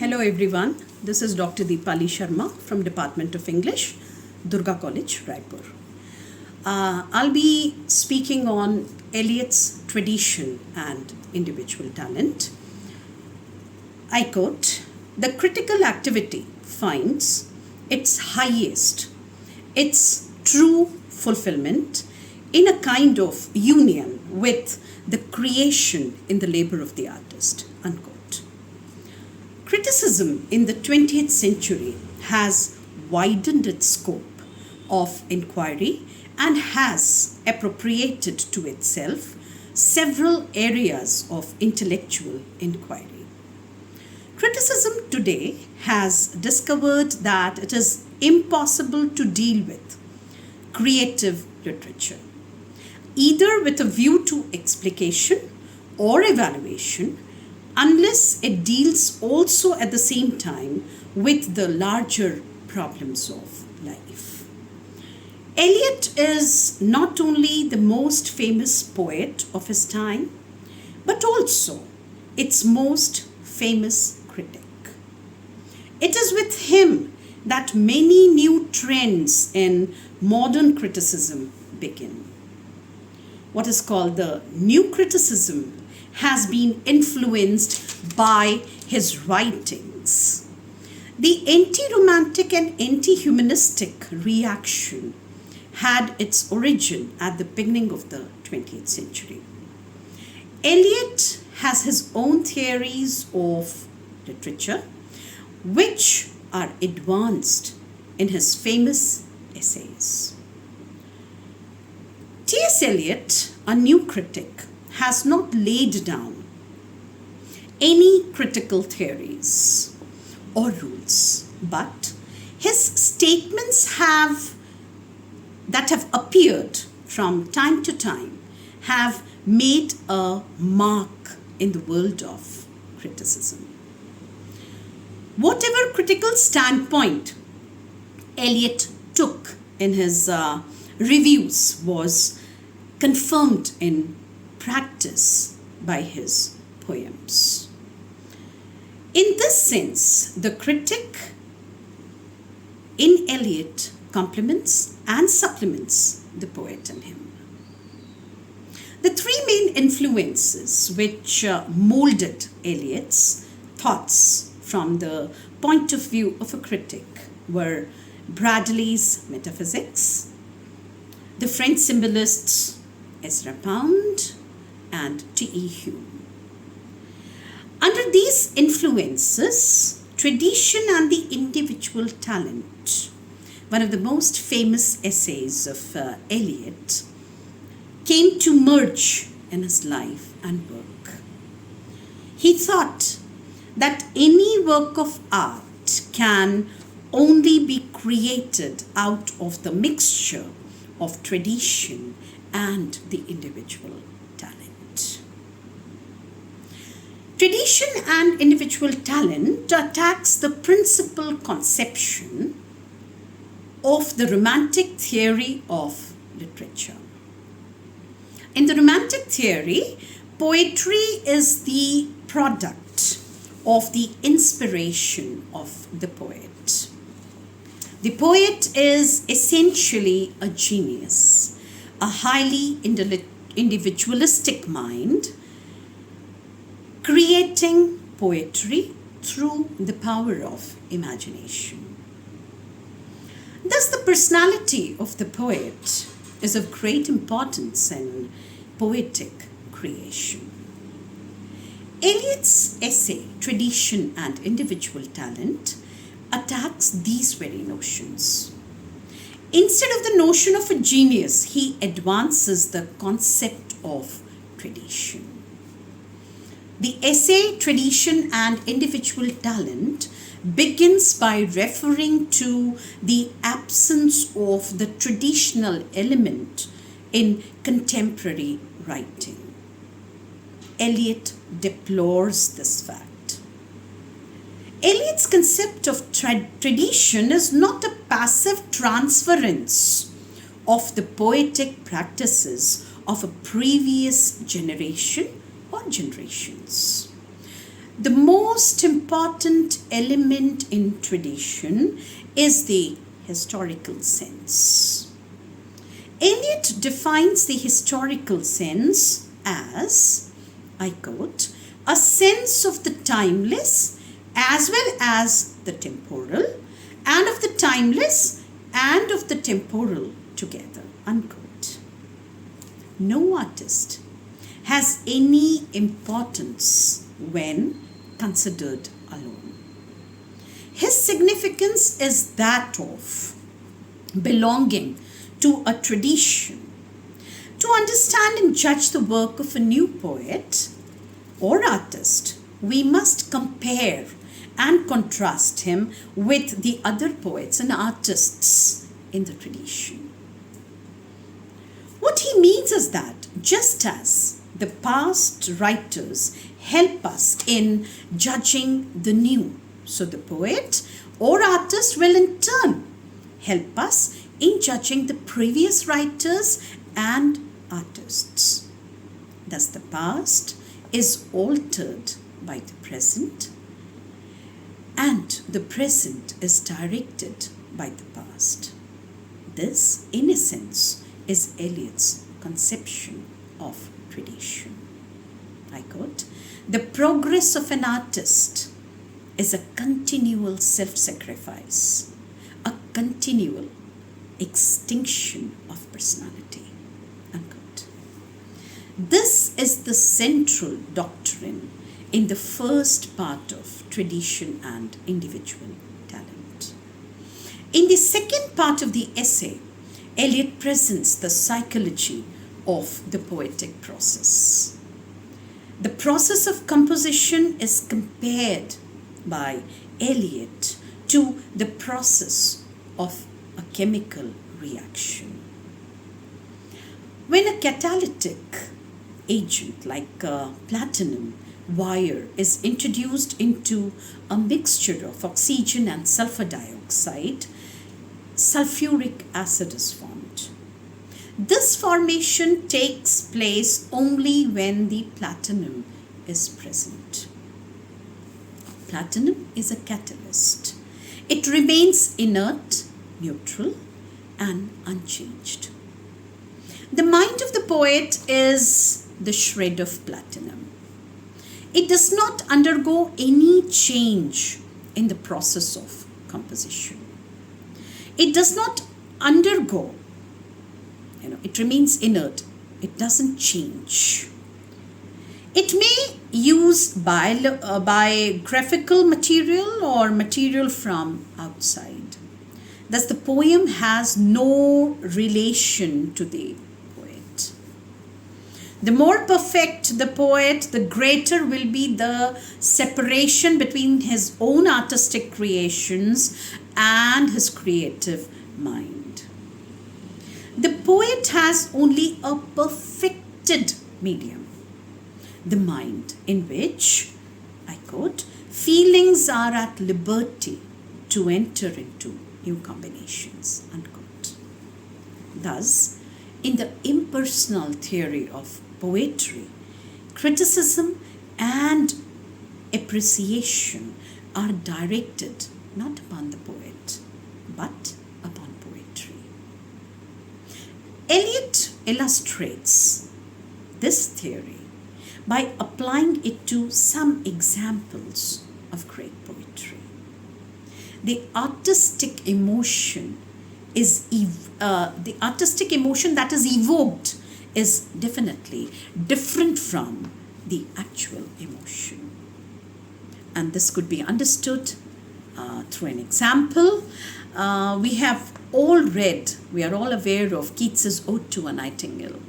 Hello everyone, this is Dr. Deepali Sharma from Department of English, Durga College, Raipur. I'll be speaking on Eliot's tradition and individual talent. I quote, "The critical activity finds its highest, its true fulfillment in a kind of union with the creation in the labor of the artist." Unquote. Criticism in the 20th century has widened its scope of inquiry and has appropriated to itself several areas of intellectual inquiry. Criticism today has discovered that it is impossible to deal with creative literature, either with a view to explication or evaluation, unless it deals also at the same time with the larger problems of life. Eliot is not only the most famous poet of his time, but also its most famous critic. It is with him that many new trends in modern criticism begin. What is called the new criticism has been influenced by his writings. The anti-romantic and anti-humanistic reaction had its origin at the beginning of the 20th century. Eliot has his own theories of literature, which are advanced in his famous essays. T.S. Eliot, a new critic, has not laid down any critical theories or rules, but his statements that have appeared from time to time have made a mark in the world of criticism. Whatever critical standpoint Eliot took in his reviews was confirmed in practice by his poems. In this sense, the critic in Eliot complements and supplements the poet in him. The three main influences which molded Eliot's thoughts from the point of view of a critic were Bradley's metaphysics, the French symbolists Ezra Pound, and T.E. Hume. Under these influences, tradition and the individual talent, one of the most famous essays of Eliot, came to merge in his life and work. He thought that any work of art can only be created out of the mixture of tradition and the individual talent. Tradition and individual talent attacks the principal conception of the Romantic theory of literature. In the Romantic theory, poetry is the product of the inspiration of the poet. The poet is essentially a genius, a highly individualistic mind, creating poetry through the power of imagination. Thus, the personality of the poet is of great importance in poetic creation. Eliot's essay, Tradition and Individual Talent, attacks these very notions. Instead of the notion of a genius, he advances the concept of tradition. The essay, Tradition and Individual Talent, begins by referring to the absence of the traditional element in contemporary writing. Eliot deplores this fact. Eliot's concept of tradition is not a passive transference of the poetic practices of a previous generation or generations. the most important element in tradition is the historical sense. Eliot defines the historical sense as, I quote, a sense of the timeless as well as the temporal, and of the timeless and of the temporal together, unquote. No artist has any importance when considered alone. His significance is that of belonging to a tradition. To understand and judge the work of a new poet or artist, we must compare and contrast him with the other poets and artists in the tradition. What he means is that just as the past writers help us in judging the new, so the poet or artist will in turn help us in judging the previous writers and artists. Thus, the past is altered by the present, and the present is directed by the past. This, in a sense, is Eliot's conception of tradition. I quote, "The progress of an artist is a continual self-sacrifice, a continual extinction of personality." Unquote. This is the central doctrine in the first part of tradition and individual talent. In the second part of the essay, Eliot presents the psychology of the poetic process. The process of composition is compared by Eliot to the process of a chemical reaction. When a catalytic agent like platinum wire is introduced into a mixture of oxygen and sulfur dioxide, sulfuric acid is formed. This formation takes place only when the platinum is present. Platinum is a catalyst. It remains inert, neutral, and unchanged. The mind of the poet is the shred of platinum. It does not undergo any change in the process of composition. It does not undergo, it remains inert. It doesn't change. It may use biographical material or material from outside. Thus, the poem has no relation to the poet. The more perfect the poet, the greater will be the separation between his own artistic creations and his creative mind. The poet has only a perfected medium, the mind, in which, I quote, feelings are at liberty to enter into new combinations, unquote. Thus, in the impersonal theory of poetry, criticism and appreciation are directed not upon the poet, but upon poetry. Eliot illustrates this theory by applying it to some examples of great poetry. The artistic emotion that is evoked is definitely different from the actual emotion. And this could be understood through an example. We are all aware of Keats's Ode to a Nightingale.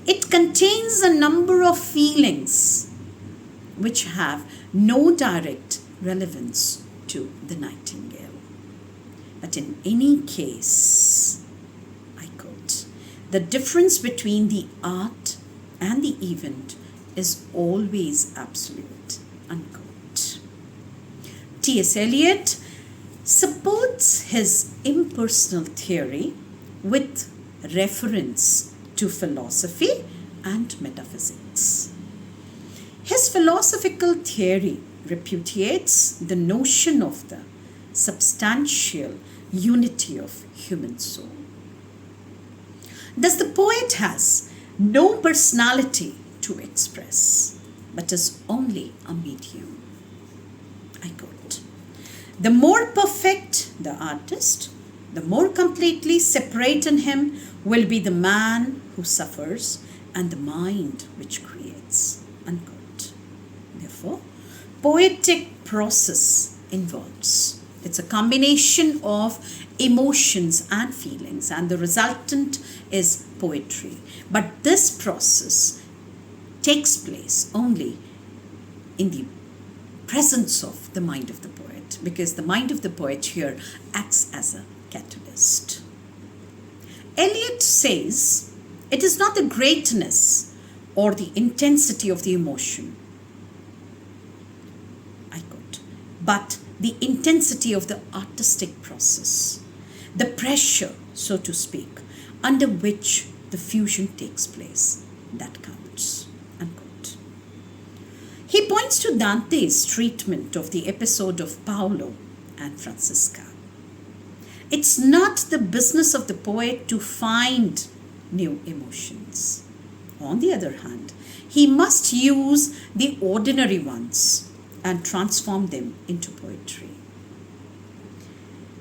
It contains a number of feelings which have no direct relevance to the nightingale. But in any case, I quote, the difference between the art and the event is always absolute, unquote. T.S. Eliot supports his impersonal theory with reference to philosophy and metaphysics. His Eliot's philosophical theory repudiates the notion of the substantial unity of human soul. Thus, the poet has no personality to express, but is only a medium. I quote, "The more perfect the artist, the more completely separate in him will be the man who suffers and the mind which creates." Unquote. Therefore, poetic process involves, it's a combination of emotions and feelings, and the resultant is poetry. But this process takes place only in the presence of the mind of the poet, because the mind of the poet here acts as a catalyst. Eliot says it is not the greatness or the intensity of the emotion, I quote, but the intensity of the artistic process, the pressure, so to speak, under which the fusion takes place, that counts. Unquote. He points to Dante's treatment of the episode of Paolo and Francesca. It's not the business of the poet to find new emotions. On the other hand, he must use the ordinary ones and transform them into poetry.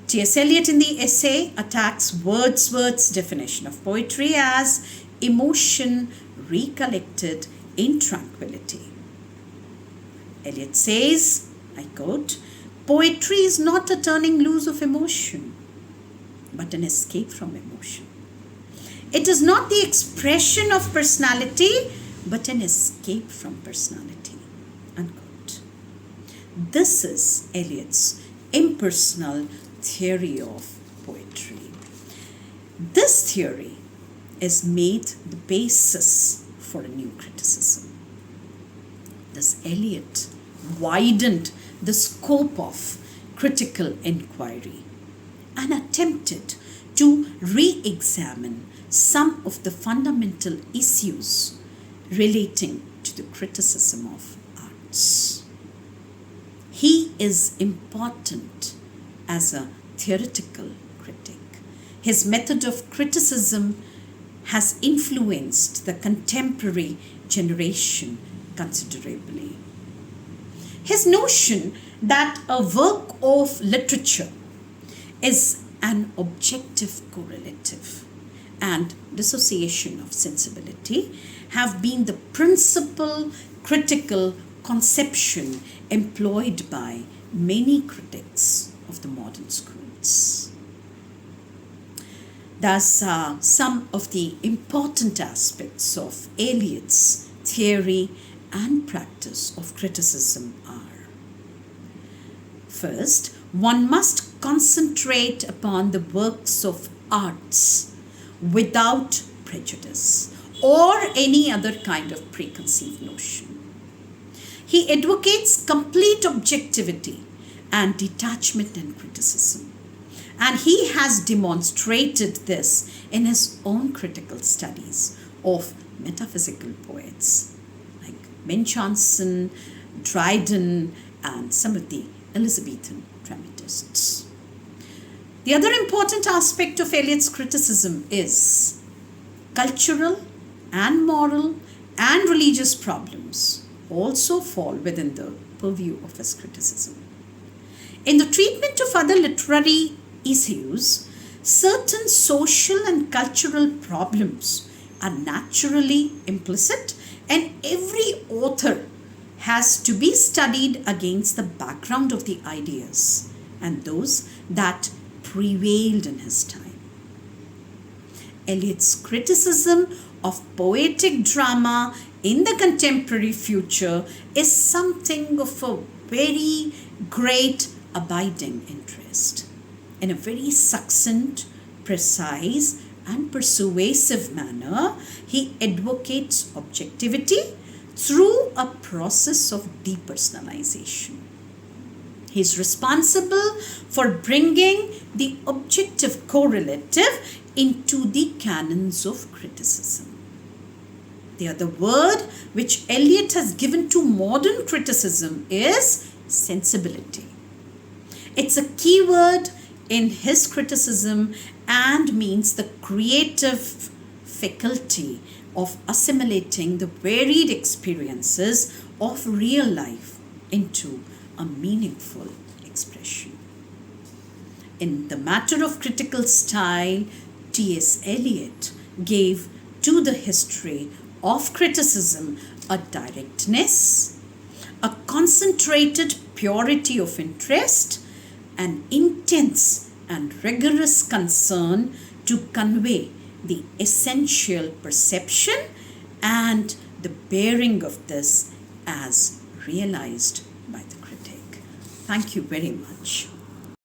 T.S. Eliot in the essay attacks Wordsworth's definition of poetry as emotion recollected in tranquility. Eliot says, I quote, "Poetry is not a turning loose of emotion, but an escape from emotion. It is not the expression of personality, but an escape from personality." Unquote. This is Eliot's impersonal theory of poetry. This theory is made the basis for a new criticism. Thus, Eliot widened the scope of critical inquiry and attempted to re-examine some of the fundamental issues relating to the criticism of arts. He is important as a theoretical critic. His method of criticism has influenced the contemporary generation considerably. His notion that a work of literature is an objective correlative and dissociation of sensibility have been the principal critical conception employed by many critics of the modern schools. Thus, some of the important aspects of Eliot's theory and practice of criticism are: first, one must concentrate upon the works of arts without prejudice or any other kind of preconceived notion. He advocates complete objectivity and detachment in criticism, and he has demonstrated this in his own critical studies of metaphysical poets like Ben Jonson, Dryden, and some of the Elizabethan dramatists. The other important aspect of Eliot's criticism is cultural and moral and religious problems also fall within the purview of his criticism. In the treatment of other literary issues, certain social and cultural problems are naturally implicit, and every author has to be studied against the background of the ideas and those that prevailed in his time. Eliot's criticism of poetic drama in the contemporary future is something of a very great abiding interest. In a very succinct, precise, and persuasive manner, he advocates objectivity through a process of depersonalization. He is responsible for bringing the objective correlative into the canons of criticism. The other word which Eliot has given to modern criticism is sensibility. It's a key word in his criticism and means the creative faculty of assimilating the varied experiences of real life into a meaningful expression. In the matter of critical style, T.S. Eliot gave to the history of criticism a directness, a concentrated purity of interest, an intense and rigorous concern to convey the essential perception and the bearing of this as realized by the critic. Thank you very much.